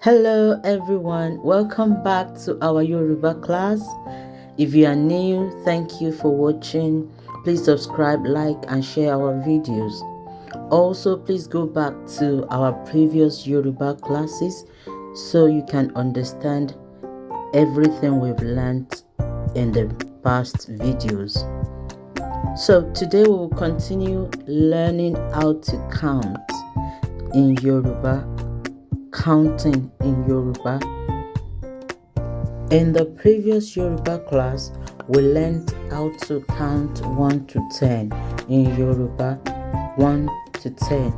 Hello everyone, welcome back to our Yoruba class. If you are new, thank you for watching. Please subscribe, like and share our videos. Also, please go back to our previous Yoruba classes so you can understand everything we've learned in the past videos. So today we will continue learning how to count in Yoruba, counting in Yoruba. In the previous Yoruba class, we learned how to count 1 to 10 in Yoruba, 1 to 10.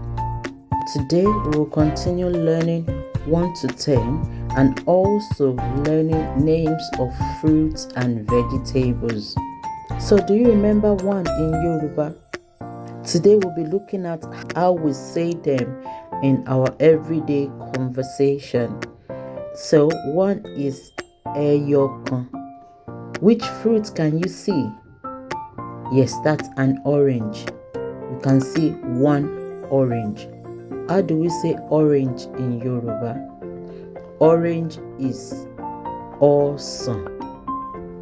Today, we will continue learning 1 to 10 and also learning names of fruits and vegetables. So, do you remember 1 in Yoruba? Today, we'll be looking at how we say them in our everyday conversation. So, 1 is eyokan. Which fruit can you see? Yes, that's an orange. You can see 1 orange. How do we say orange in Yoruba? Orange is awesome.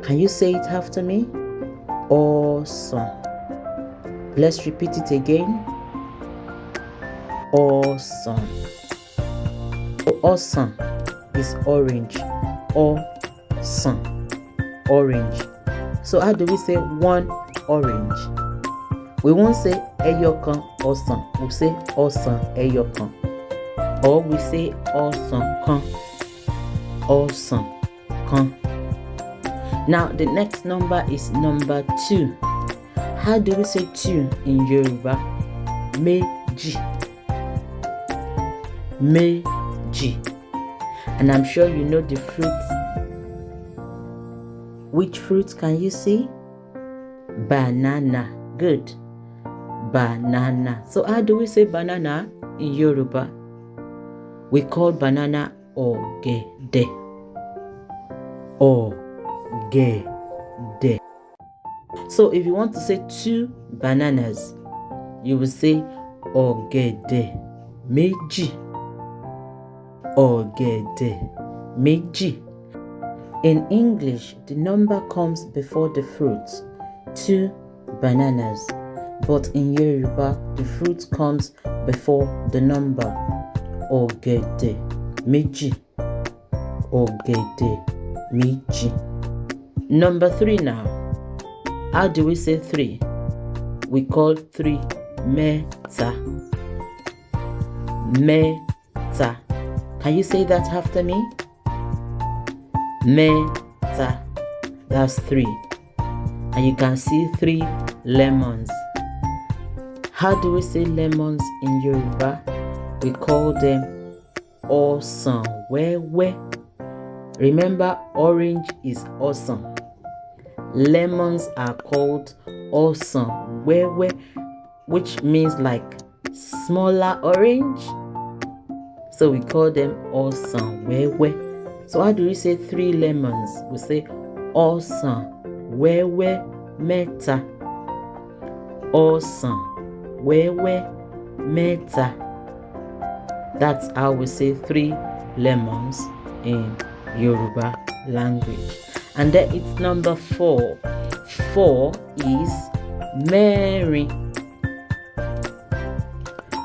Can you say it after me? Awesome. Let's repeat it again. Awesome. Awesome is orange. Awesome. Orange. So how do we say 1 orange? We won't say eyokan awesome. We'll say awesome eyokan. Or we say awesome kan. Awesome kan. Now the next number is number 2. How do we say 2 in Yoruba? MEJI. MEJI. And I'm sure you know the fruits. Which fruits can you see? Banana. Good. Banana. So how do we say banana in Yoruba? We call banana ogede. Ogede. So if you want to say 2 bananas, you will say ogede meji. Ogede meji. In English, the number comes before the fruit, 2 bananas. But in Yoruba, the fruit comes before the number, ogede meji. Ogede meji. Number 3 now. How do we say 3? We call 3 meta. Meta. Can you say that after me? Meta. That's 3. And you can see 3 lemons. How do we say lemons in Yoruba? We call them awesome. Where? Remember, orange is awesome. Lemons are called awesome. Where? Which means like smaller orange. So we call them awesome. Where? So how do we say 3 lemons? We say awesome. Where? Meta. Awesome. Where? Meta. That's how we say 3 lemons in Yoruba language. And then it's number 4. 4 is MERIN.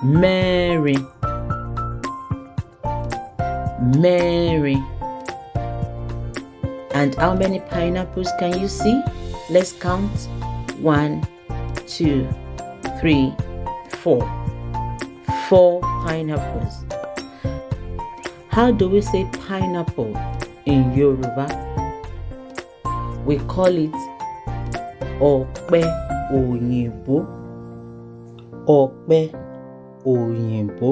MERIN. MERIN. And how many pineapples can you see? Let's count. 1, 2, 3, 4. 4 pineapples. How do we say pineapple in Yoruba? We call it ọ̀pẹ òyìnbó. Ọ̀pẹ òyìnbó.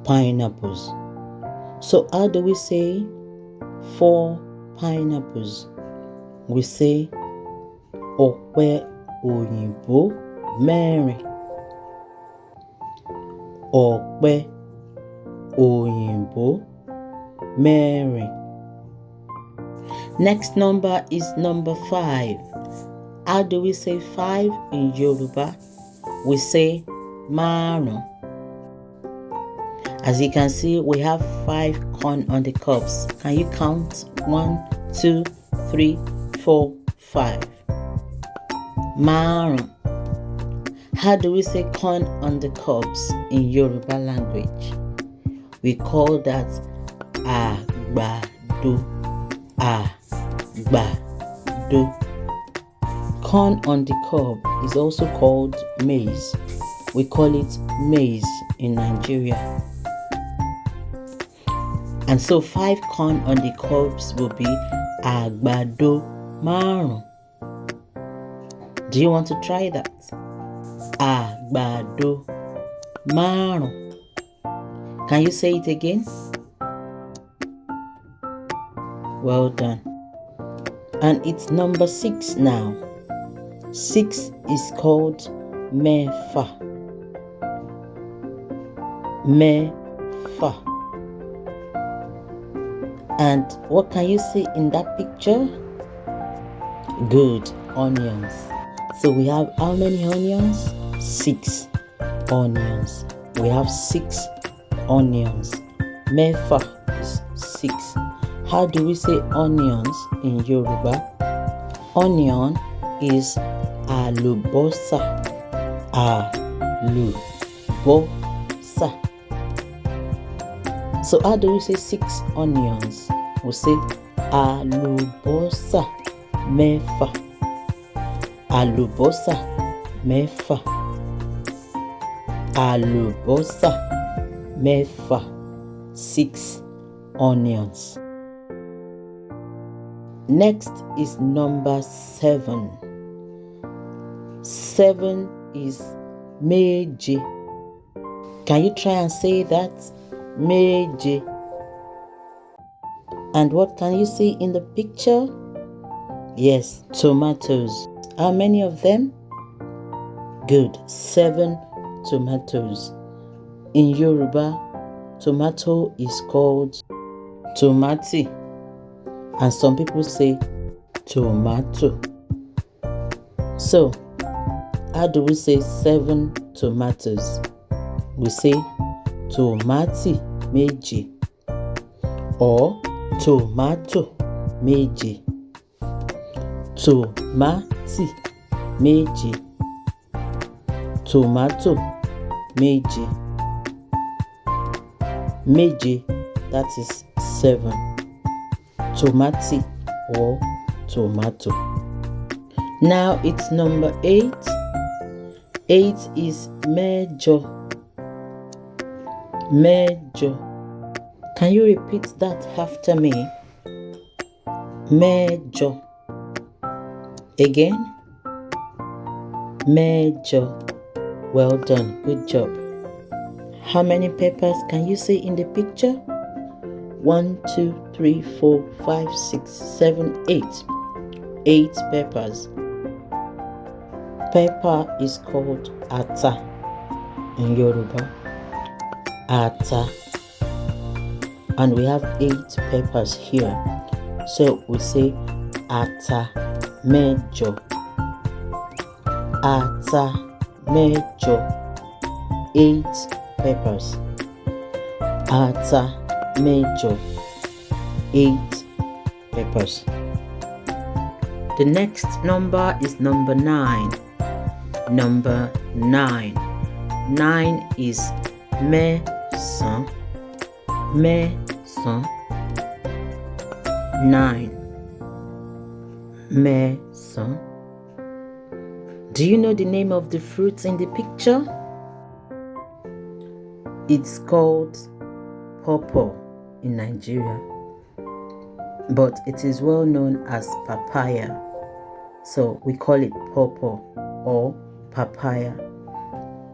Pineapples. So how do we say 4 pineapples? We say ọ̀pẹ òyìnbó mẹ́rin. Ọ̀pẹ òyìnbó mẹ́rin. Next number is number 5. How do we say 5 in Yoruba? We say MARUN. As you can see, we have 5 corn on the cobs. Can you count? 1, 2, 3, 4, 5. MARUN. How do we say corn on the cobs in Yoruba language? We call that àgbàdo. Àgbàdo. Corn on the cob is also called maize. We call it maize in Nigeria. And so 5 corn on the cobs will be àgbàdo márùn. Do you want to try that? Àgbàdo márùn. Can you say it again? Well done. And it's number 6 now. 6 is called MEFA. MEFA. And what can you see in that picture? Good, onions. So we have how many onions? 6 onions. We have 6 onions. MEFA is 6. How do we say onions in Yoruba? Onion is àlùbọ́sà. Àlùbọ́sà. So how do we say 6 onions? We say àlùbọ́sà mẹ́fà. Àlùbọ́sà mẹ́fà. Àlùbọ́sà mẹ́fà. 6 onions. Next is number 7. 7 is MEJE. Can you try and say that? MEJE. And what can you see in the picture? Yes, tomatoes. How many of them? Good, 7 tomatoes. In Yoruba, tomato is called tomati. And some people say tomato. So, how do we say 7 tomatoes? We say tomati MEJE or tomato MEJE. Tomati MEJE. Tomato MEJE. MEJE, that is 7. Tomati or tomato. Now it's number 8. 8 is MEJO. MEJO. Can you repeat that after me? MEJO. Again. MEJO. Well done. Good job. How many peppers can you see in the picture? 1, 2, 3, 4, 5, 6, 7, 8. 8 peppers. Pepper is called ata in Yoruba. Ata. And we have 8 peppers here. So we say ata MEJO. Ata MEJO. 8 peppers. Ata MEJO. 8 peppers. The next number is number 9. Number 9. 9 is MESAN. MESAN. 9. MESAN. Do you know the name of the fruits in the picture? It's called pawpaw in Nigeria, but it is well known as papaya. So we call it pawpaw or papaya.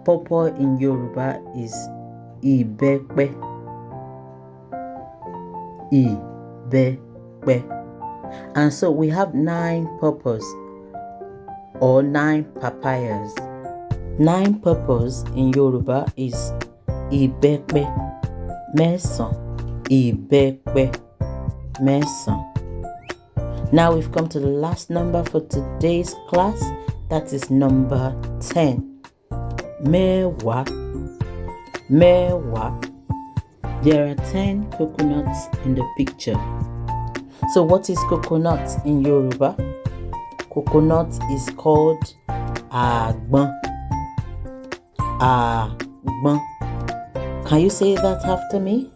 Pawpaw in Yoruba is ìbẹ́pẹ. Ìbẹ́pẹ. And so we have 9 pawpaws or 9 papayas. 9 pawpaws in Yoruba is ìbẹ́pẹ mẹ́sàn. Ìbẹ́pẹ mẹ́sàn. Now we've come to the last number for today's class. That is number 10. MEWA. MEWA. There are 10 coconuts in the picture. So what is coconut in Yoruba? Coconut is called àgbọn. Àgbọn. Can you say that after me?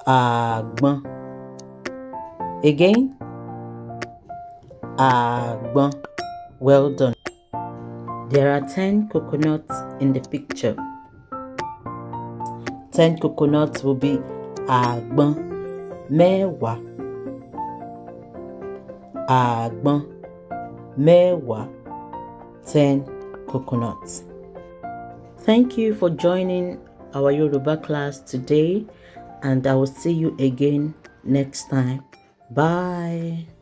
Àgbọn. Again. Àgbọn. Well done. There are 10 coconuts in the picture. 10 coconuts will be àgbọn mẹ́wàá. Àgbọn mẹ́wàá. 10 coconuts. Thank you for joining our Yoruba class today, and I will see you again next time. Bye.